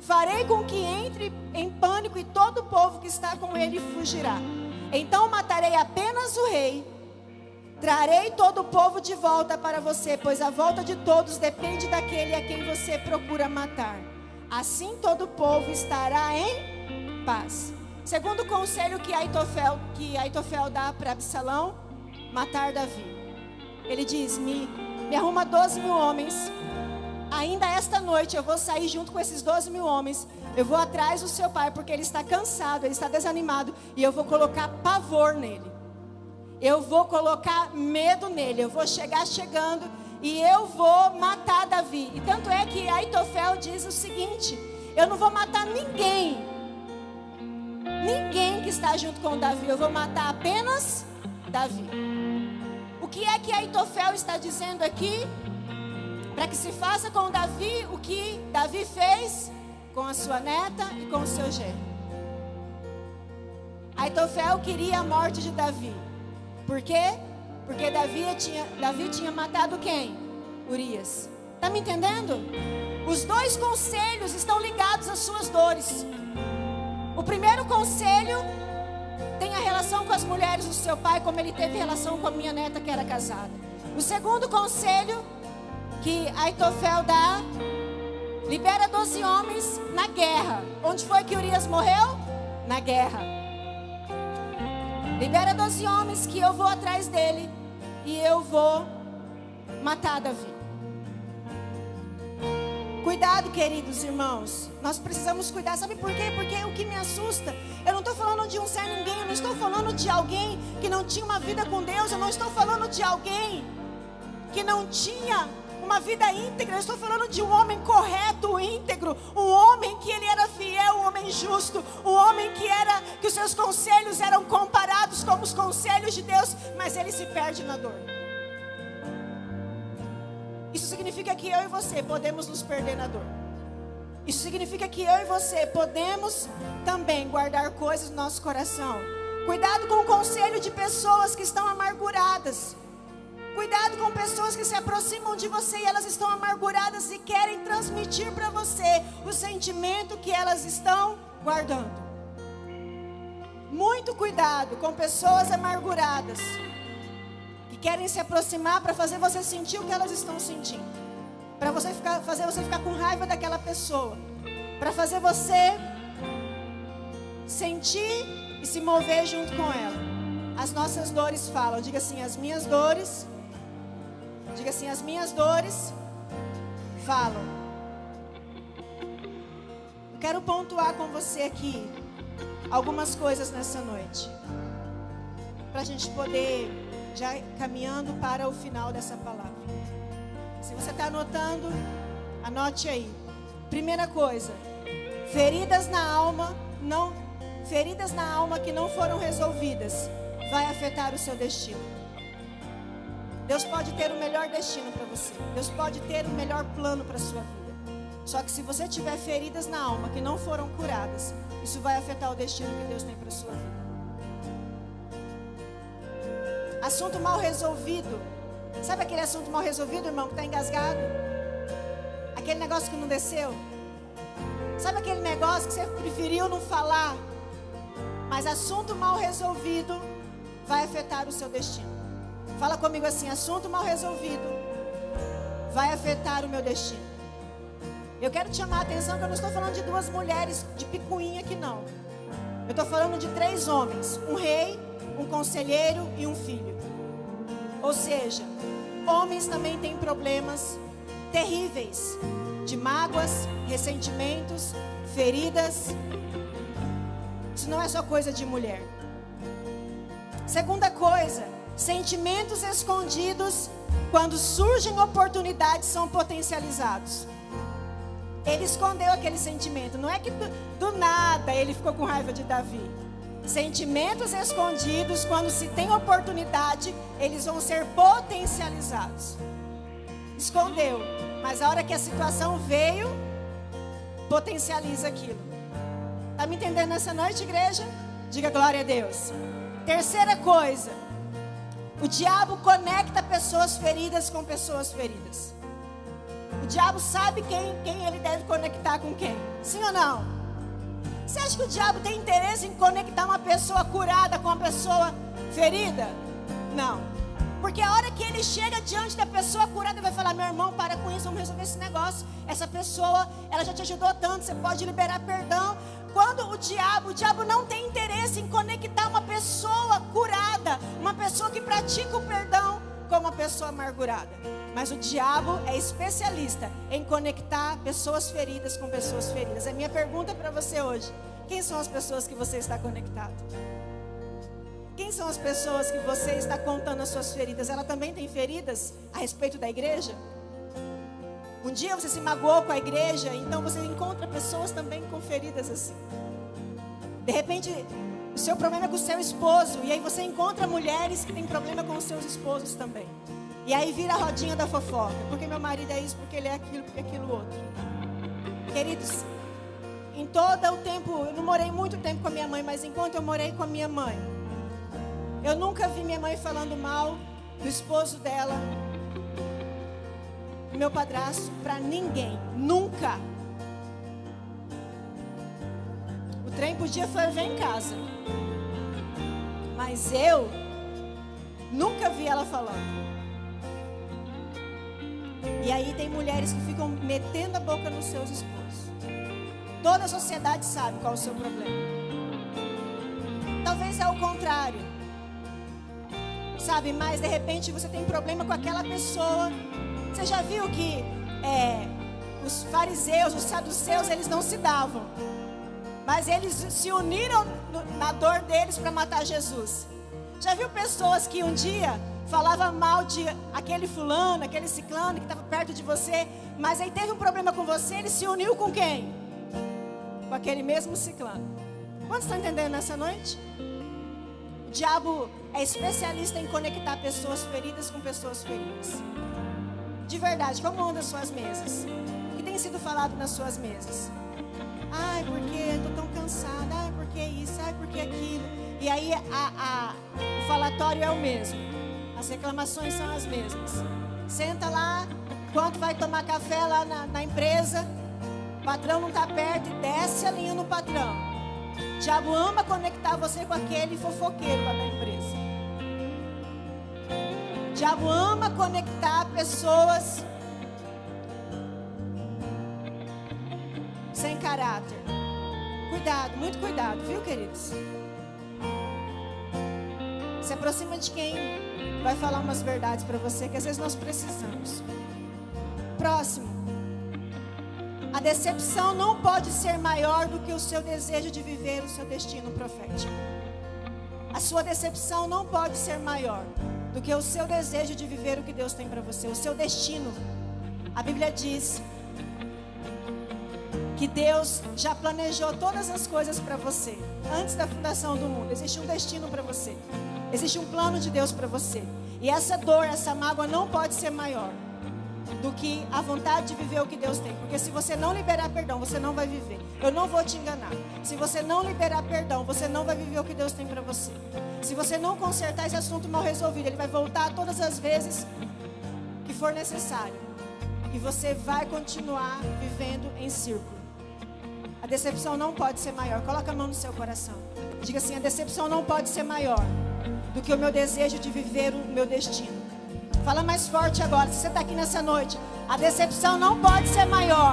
Farei com que entre em pânico e todo o povo que está com ele fugirá. Então matarei apenas o rei. Trarei todo o povo de volta para você, pois a volta de todos depende daquele a quem você procura matar. Assim todo o povo estará em paz. Segundo conselho que Aitofel dá para Absalão, matar Davi. Ele diz, me arruma 12 mil homens. Ainda esta noite eu vou sair junto com esses 12 mil homens. Eu vou atrás do seu pai, porque ele está cansado, ele está desanimado. E eu vou colocar pavor nele. Eu vou colocar medo nele. Eu vou chegando e eu vou matar Davi. E tanto é que Aitofel diz o seguinte: eu não vou matar ninguém que está junto com Davi. Eu vou matar apenas Davi. O que é que Aitofel está dizendo aqui? Para que se faça com Davi o que Davi fez com a sua neta e com o seu genro. Aitofel queria a morte de Davi. Por quê? Porque Davi tinha matado quem? Urias. Está me entendendo? Os dois conselhos estão ligados às suas dores. O primeiro conselho tem a relação com as mulheres do seu pai, como ele teve relação com a minha neta que era casada. O segundo conselho que Aitofel dá: libera 12 homens na guerra. Onde foi que Urias morreu? Na guerra. Libera 12 homens que eu vou atrás dele e eu vou matar Davi. Cuidado, queridos irmãos. Nós precisamos cuidar. Sabe por quê? Porque o que me assusta, eu não estou falando de um ser ninguém. Eu não estou falando de alguém que não tinha uma vida com Deus. Eu não estou falando de alguém que não tinha uma vida íntegra. Eu estou falando de um homem correto, íntegro, um homem que ele era fiel, um homem justo, um homem que os seus conselhos eram comparados como os conselhos de Deus, mas ele se perde na dor. Isso significa que eu e você podemos nos perder na dor. Isso significa que eu e você podemos também guardar coisas no nosso coração. Cuidado com o conselho de pessoas que estão amarguradas. Cuidado com pessoas que se aproximam de você e elas estão amarguradas e querem transmitir para você o sentimento que elas estão guardando. Muito cuidado com pessoas amarguradas que querem se aproximar para fazer você sentir o que elas estão sentindo, para fazer você ficar com raiva daquela pessoa, para fazer você sentir e se mover junto com ela. As nossas dores falam. Diga assim: as minhas dores. Diga assim: as minhas dores falam. Eu quero pontuar com você aqui algumas coisas nessa noite, para a gente poder já caminhando para o final dessa palavra. Se você está anotando, anote aí. Primeira coisa: feridas na alma que não foram resolvidas vai afetar o seu destino. Deus pode ter o melhor destino para você. Deus pode ter o melhor plano para a sua vida. Só que se você tiver feridas na alma que não foram curadas, isso vai afetar o destino que Deus tem para a sua vida. Assunto mal resolvido. Sabe aquele assunto mal resolvido, irmão, que está engasgado? Aquele negócio que não desceu? Sabe aquele negócio que você preferiu não falar? Mas assunto mal resolvido vai afetar o seu destino. Fala comigo assim: assunto mal resolvido vai afetar o meu destino. Eu quero te chamar a atenção que eu não estou falando de duas mulheres de picuinha aqui não. Eu estou falando de 3 homens: um rei, um conselheiro e um filho. Ou seja, homens também têm problemas terríveis de mágoas, ressentimentos, feridas. Isso não é só coisa de mulher. Segunda coisa: sentimentos escondidos, quando surgem oportunidades, são potencializados. Ele escondeu aquele sentimento. Não é que do nada ele ficou com raiva de Davi. Sentimentos escondidos, quando se tem oportunidade, eles vão ser potencializados. Escondeu, mas a hora que a situação veio, potencializa aquilo. Está me entendendo nessa noite, igreja? Diga glória a Deus. Terceira coisa: o diabo conecta pessoas feridas com pessoas feridas. O diabo sabe quem ele deve conectar com quem. Sim ou não? Você acha que o diabo tem interesse em conectar uma pessoa curada com uma pessoa ferida? Não. Porque a hora que ele chega diante da pessoa curada, ele vai falar: meu irmão, para com isso, vamos resolver esse negócio. Essa pessoa, ela já te ajudou tanto, você pode liberar perdão. Quando o diabo não tem interesse em conectar uma pessoa curada, uma pessoa que pratica o perdão, com uma pessoa amargurada. Mas o diabo é especialista em conectar pessoas feridas com pessoas feridas. A minha pergunta para você hoje: quem são as pessoas que você está conectado? Quem são as pessoas que você está contando as suas feridas? Ela também tem feridas a respeito da igreja? Um dia você se magoou com a igreja, então você encontra pessoas também com feridas assim. De repente, o seu problema é com o seu esposo, e aí você encontra mulheres que têm problema com os seus esposos também. E aí vira a rodinha da fofoca. Porque meu marido é isso, porque ele é aquilo, porque aquilo outro. Queridos, em todo o tempo, eu não morei muito tempo com a minha mãe, mas enquanto eu morei com a minha mãe, eu nunca vi minha mãe falando mal do esposo dela, do meu padrasto, para ninguém. Nunca. O trem podia ferver em casa, mas eu nunca vi ela falando. E aí tem mulheres que ficam metendo a boca nos seus esposos. Toda a sociedade sabe qual é o seu problema. Talvez é o contrário, sabe? Mas de repente você tem problema com aquela pessoa. Você já viu que os fariseus, os saduceus, eles não se davam, mas eles se uniram na dor deles para matar Jesus. Já viu pessoas que um dia falavam mal de aquele fulano, aquele ciclano que estava perto de você, mas aí teve um problema com você, ele se uniu com quem? Com aquele mesmo ciclano. Quantos estão entendendo nessa noite? O diabo é especialista em conectar pessoas feridas com pessoas feridas. De verdade, como andam as suas mesas? O que tem sido falado nas suas mesas? Ai, porque estou tão cansada. Ai, porque isso. Ai, porque aquilo. E aí o falatório é o mesmo. As reclamações são as mesmas. Senta lá, enquanto vai tomar café lá na empresa, o patrão não está perto e desce a linha no patrão. O diabo ama conectar você com aquele fofoqueiro lá da empresa. O diabo ama conectar pessoas sem caráter. Cuidado, muito cuidado, viu, queridos? Se aproxima de quem vai falar umas verdades para você que às vezes nós precisamos. Próximo. A decepção não pode ser maior do que o seu desejo de viver o seu destino profético. A sua decepção não pode ser maior do que o seu desejo de viver o que Deus tem para você, o seu destino. A Bíblia diz que Deus já planejou todas as coisas para você antes da fundação do mundo. Existe um destino para você. Existe um plano de Deus para você. E essa dor, essa mágoa não pode ser maior do que a vontade de viver o que Deus tem. Porque se você não liberar perdão, você não vai viver. Eu não vou te enganar. Se você não liberar perdão, você não vai viver o que Deus tem para você. Se você não consertar esse assunto mal resolvido, ele vai voltar todas as vezes que for necessário. E você vai continuar vivendo em círculo. A decepção não pode ser maior. Coloca a mão no seu coração. Diga assim: a decepção não pode ser maior do que o meu desejo de viver o meu destino. Fala mais forte agora. Se você está aqui nessa noite, a decepção não pode ser maior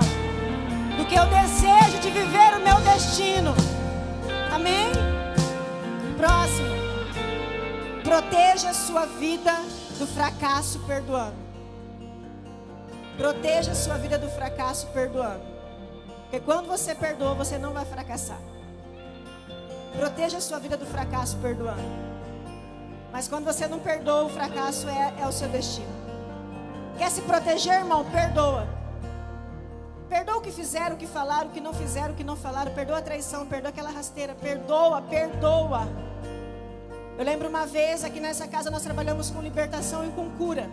do que o desejo de viver o meu destino. Amém? Próximo. Proteja a sua vida do fracasso perdoando. Proteja a sua vida do fracasso perdoando. Porque quando você perdoa, você não vai fracassar. Proteja a sua vida do fracasso perdoando. Mas quando você não perdoa, o fracasso é o seu destino. Quer se proteger, irmão? Perdoa. Perdoa o que fizeram, o que falaram, o que não fizeram, o que não falaram. Perdoa a traição, perdoa aquela rasteira. Perdoa, perdoa. Eu lembro uma vez, aqui nessa casa, nós trabalhamos com libertação e com cura.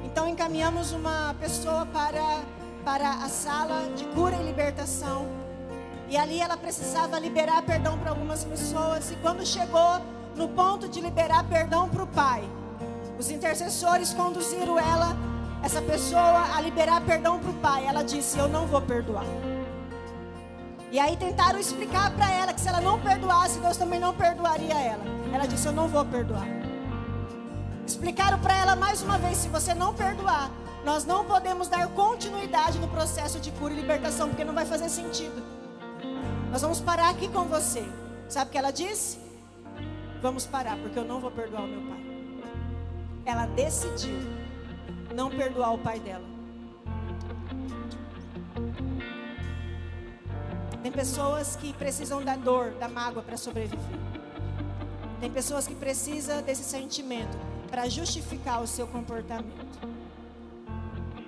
Então encaminhamos uma pessoa para a sala de cura e libertação. E ali ela precisava liberar perdão para algumas pessoas. E quando chegou no ponto de liberar perdão para o pai, os intercessores conduziram ela essa pessoa a liberar perdão para o pai. Ela disse: eu não vou perdoar. E aí tentaram explicar para ela que se ela não perdoasse, Deus também não perdoaria ela. Ela disse: eu não vou perdoar. Explicaram para ela mais uma vez: se você não perdoar, nós não podemos dar continuidade no processo de cura e libertação, porque não vai fazer sentido. Nós vamos parar aqui com você. Sabe o que ela disse? Vamos parar, porque eu não vou perdoar o meu pai. Ela decidiu não perdoar o pai dela. Tem pessoas que precisam da dor, da mágoa para sobreviver. Tem pessoas que precisam desse sentimento para justificar o seu comportamento.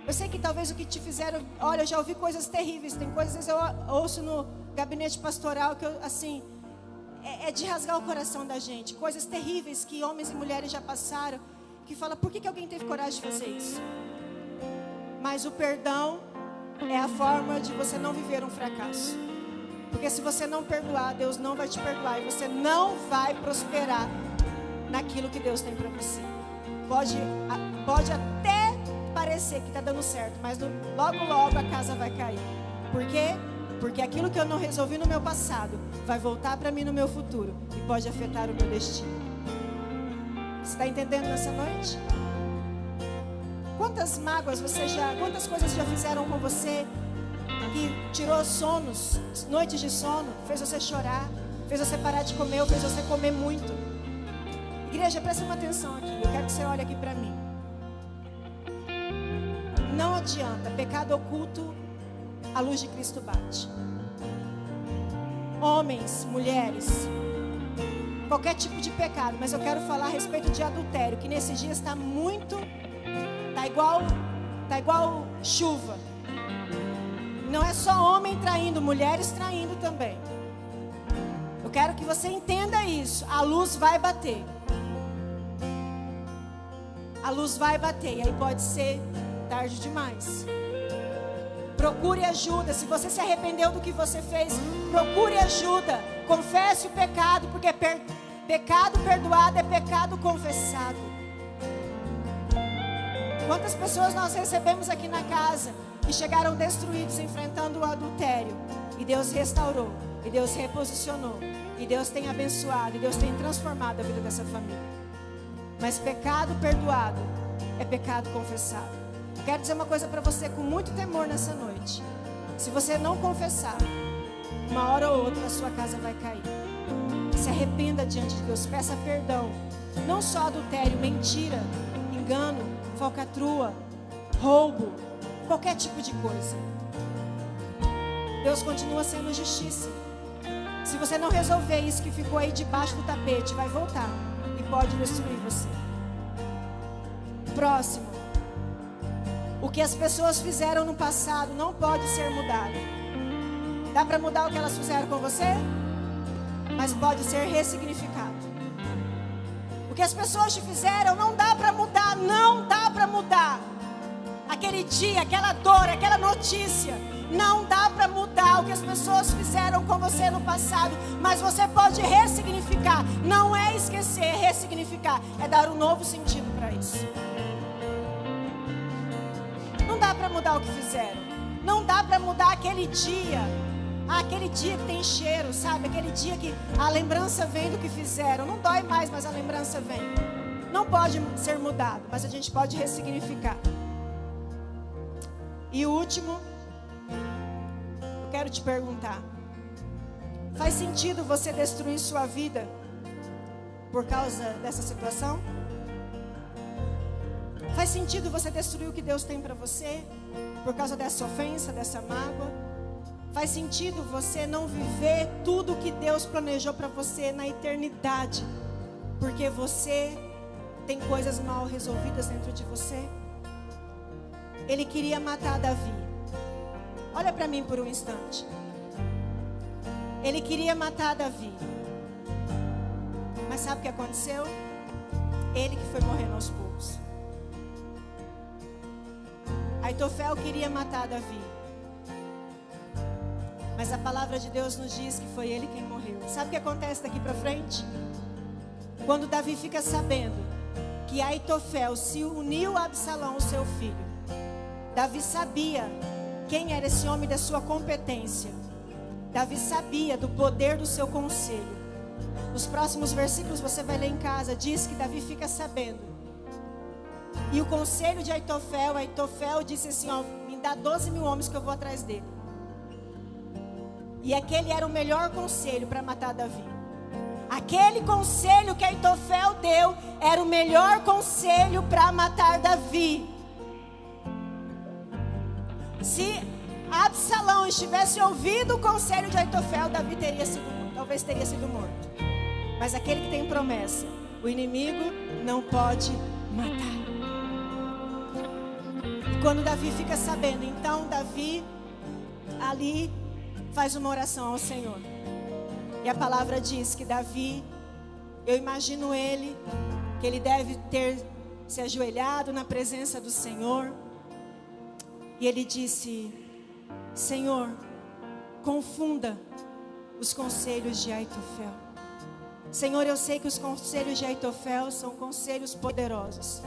Eu sei que talvez o que te fizeram... Olha, eu já ouvi coisas terríveis. Tem coisas que eu ouço no gabinete pastoral que eu, assim... É de rasgar o coração da gente. Coisas terríveis que homens e mulheres já passaram. Que fala: por que alguém teve coragem de fazer isso? Mas o perdão é a forma de você não viver um fracasso. Porque se você não perdoar, Deus não vai te perdoar. E você não vai prosperar naquilo que Deus tem para você. Pode até parecer que está dando certo, mas logo a casa vai cair. Por quê? Porque aquilo que eu não resolvi no meu passado vai voltar para mim no meu futuro e pode afetar o meu destino. Você está entendendo nessa noite? Quantas mágoas quantas coisas já fizeram com você que tirou sonos, noites de sono, fez você chorar, fez você parar de comer ou fez você comer muito? Igreja, presta uma atenção aqui. Eu quero que você olhe aqui para mim. Não adianta, pecado oculto, a luz de Cristo bate. Homens, mulheres, qualquer tipo de pecado, mas eu quero falar a respeito de adultério, que nesses dias está igual chuva. Não é só homem traindo, mulheres traindo também. Eu quero que você entenda isso. A luz vai bater. A luz vai bater, e aí pode ser tarde demais. Procure ajuda. Se você se arrependeu do que você fez, procure ajuda. Confesse o pecado, porque pecado perdoado é pecado confessado. Quantas pessoas nós recebemos aqui na casa que chegaram destruídos, enfrentando o adultério, e Deus restaurou, e Deus reposicionou, e Deus tem abençoado, e Deus tem transformado a vida dessa família. Mas pecado perdoado é pecado confessado. Quero dizer uma coisa para você com muito temor nessa noite. Se você não confessar, uma hora ou outra a sua casa vai cair. Se arrependa diante de Deus, peça perdão. Não só adultério, mentira, engano, falcatrua, roubo, qualquer tipo de coisa. Deus continua sendo justiça. Se você não resolver isso que ficou aí debaixo do tapete, vai voltar e pode destruir você. Próximo. O que as pessoas fizeram no passado não pode ser mudado. Dá para mudar o que elas fizeram com você? Mas pode ser ressignificado. O que as pessoas te fizeram não dá para mudar. Não dá para mudar. Aquele dia, aquela dor, aquela notícia. Não dá para mudar o que as pessoas fizeram com você no passado. Mas você pode ressignificar. Não é esquecer, é ressignificar. É dar um novo sentido para isso. Não dá para mudar o que fizeram. Não dá para mudar aquele dia. Aquele dia que tem cheiro, sabe? Aquele dia que a lembrança vem do que fizeram. Não dói mais, mas a lembrança vem. Não pode ser mudado, mas a gente pode ressignificar. E o último, eu quero te perguntar: faz sentido você destruir sua vida por causa dessa situação? Faz sentido você destruir o que Deus tem para você por causa dessa ofensa, dessa mágoa? Faz sentido você não viver tudo o que Deus planejou para você na eternidade, porque você tem coisas mal resolvidas dentro de você? Ele queria matar Davi. Olha para mim por um instante. Ele queria matar Davi. Mas sabe o que aconteceu? Ele que foi morrendo aos poucos. Aitofel queria matar Davi. Mas a palavra de Deus nos diz que foi ele quem morreu. Sabe o que acontece daqui para frente? Quando Davi fica sabendo que Aitofel se uniu a Absalão, o seu filho, Davi sabia quem era esse homem da sua competência. Davi sabia do poder do seu conselho. Os próximos versículos você vai ler em casa. Diz que Davi fica sabendo. E o conselho de Aitofel disse assim, ó, me dá 12 mil homens que eu vou atrás dele. E aquele era o melhor conselho para matar Davi. Aquele conselho que Aitofel deu era o melhor conselho para matar Davi. Se Absalão estivesse ouvido o conselho de Aitofel, Davi talvez teria sido morto. Mas aquele que tem promessa, o inimigo não pode matar. E quando Davi fica sabendo, então Davi ali faz uma oração ao Senhor. E a palavra diz que Davi, eu imagino que ele deve ter se ajoelhado na presença do Senhor. E ele disse, Senhor, confunda os conselhos de Aitofel. Senhor, eu sei que os conselhos de Aitofel são conselhos poderosos.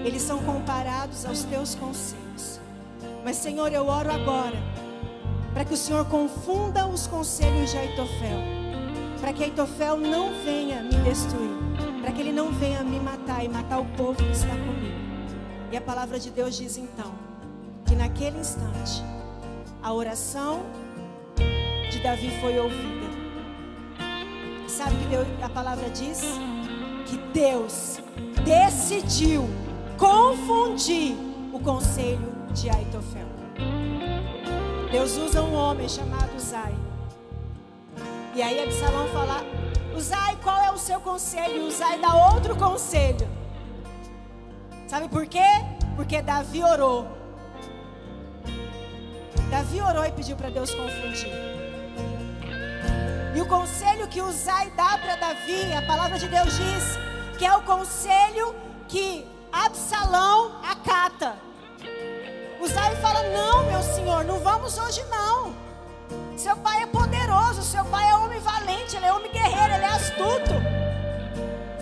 Eles são comparados aos teus conselhos. Mas, Senhor, eu oro agora para que o Senhor confunda os conselhos de Aitofel. Para que Aitofel não venha me destruir. Para que ele não venha me matar e matar o povo que está comigo. E a palavra de Deus diz então, que naquele instante, a oração de Davi foi ouvida. Sabe que a palavra diz? Que Deus decidiu confundir o conselho de Aitofel. Deus usa um homem chamado Uzai. E aí Absalão fala, Uzai, qual é o seu conselho? E Uzai dá outro conselho. Sabe por quê? Porque Davi orou. Davi orou e pediu para Deus confundir. E o conselho que Uzai dá para Davi, a palavra de Deus diz que é o conselho que Absalão acata. Uzai fala, não, meu senhor, não vamos hoje não. Seu pai é poderoso, seu pai é homem valente, ele é homem guerreiro, ele é astuto.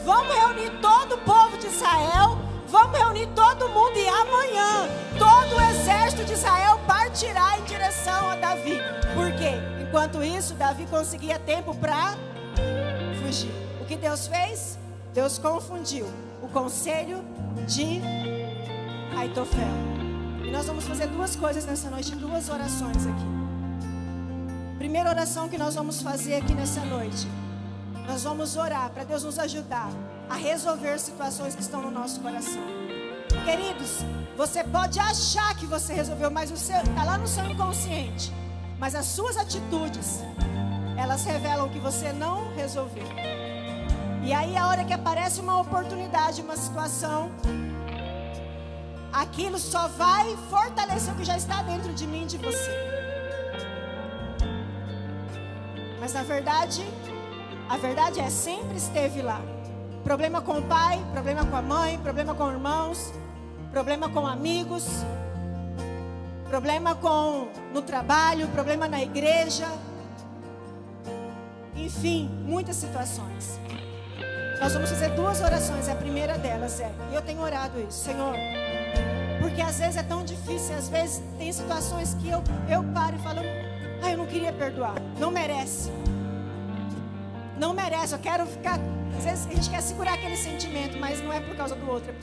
Vamos reunir todo o povo de Israel, vamos reunir todo mundo e amanhã todo o exército de Israel partirá em direção a Davi. Por quê? Enquanto isso, Davi conseguia tempo para fugir. O que Deus fez? Deus confundiu o conselho de Aitofel. E nós vamos fazer duas coisas nessa noite, duas orações aqui. Primeira oração que nós vamos fazer aqui nessa noite. Nós vamos orar para Deus nos ajudar a resolver situações que estão no nosso coração. Queridos, você pode achar que você resolveu, mas está lá no seu inconsciente. Mas as suas atitudes, elas revelam que você não resolveu. E aí a hora que aparece uma oportunidade, uma situação, aquilo só vai fortalecer o que já está dentro de mim e de você. Mas a verdade é, sempre esteve lá. Problema com o pai, problema com a mãe, problema com irmãos, problema com amigos, problema no trabalho, problema na igreja. Enfim, muitas situações. Nós vamos fazer duas orações. A primeira delas e eu tenho orado isso, Senhor, porque às vezes é tão difícil, às vezes tem situações que eu paro e falo, eu não queria perdoar, não merece. Não merece, eu quero ficar. Às vezes a gente quer segurar aquele sentimento, mas não é por causa do outro.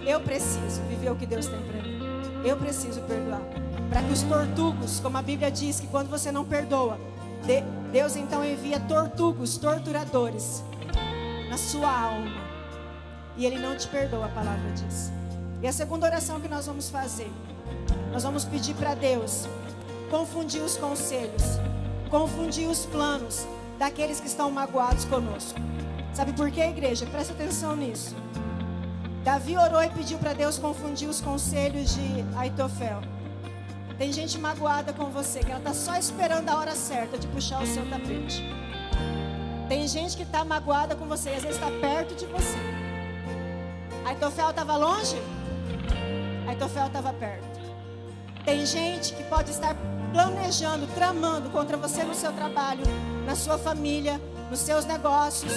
Eu preciso viver o que Deus tem para mim. Eu preciso perdoar. Para que os tortugos, como a Bíblia diz, que quando você não perdoa, Deus então envia tortugos, torturadores, na sua alma. E Ele não te perdoa, a palavra diz. E a segunda oração que nós vamos fazer, nós vamos pedir para Deus confundir os conselhos, confundir os planos daqueles que estão magoados conosco. Sabe por quê, igreja? Presta atenção nisso. Davi orou e pediu para Deus confundir os conselhos de Aitofel. Tem gente magoada com você, que ela está só esperando a hora certa de puxar o seu tapete. Tem gente que está magoada com você e às vezes está perto de você. Aitofel estava longe? Aitofel estava perto. Tem gente que pode estar planejando, tramando contra você no seu trabalho, na sua família, nos seus negócios.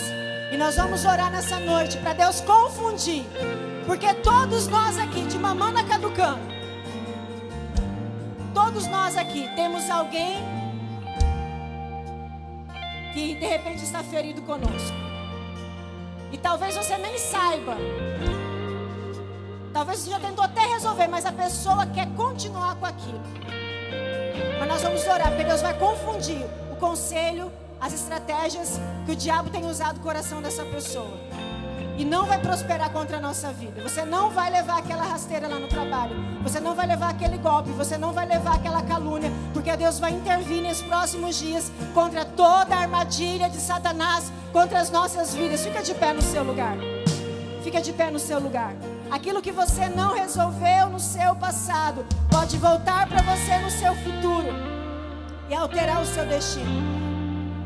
E nós vamos orar nessa noite para Deus confundir. Porque todos nós aqui, de mamão na caducando, todos nós aqui temos alguém que de repente está ferido conosco. E talvez você nem saiba. Talvez você já tentou até resolver, mas a pessoa quer continuar com aquilo. Mas nós vamos orar, porque Deus vai confundir o conselho, as estratégias que o diabo tem usado no coração dessa pessoa. E não vai prosperar contra a nossa vida. Você não vai levar aquela rasteira lá no trabalho. Você não vai levar aquele golpe. Você não vai levar aquela calúnia. Porque Deus vai intervir nesses próximos dias contra toda a armadilha de Satanás, contra as nossas vidas. Fica de pé no seu lugar. Fica de pé no seu lugar. Aquilo que você não resolveu no seu passado pode voltar para você no seu futuro e alterar o seu destino.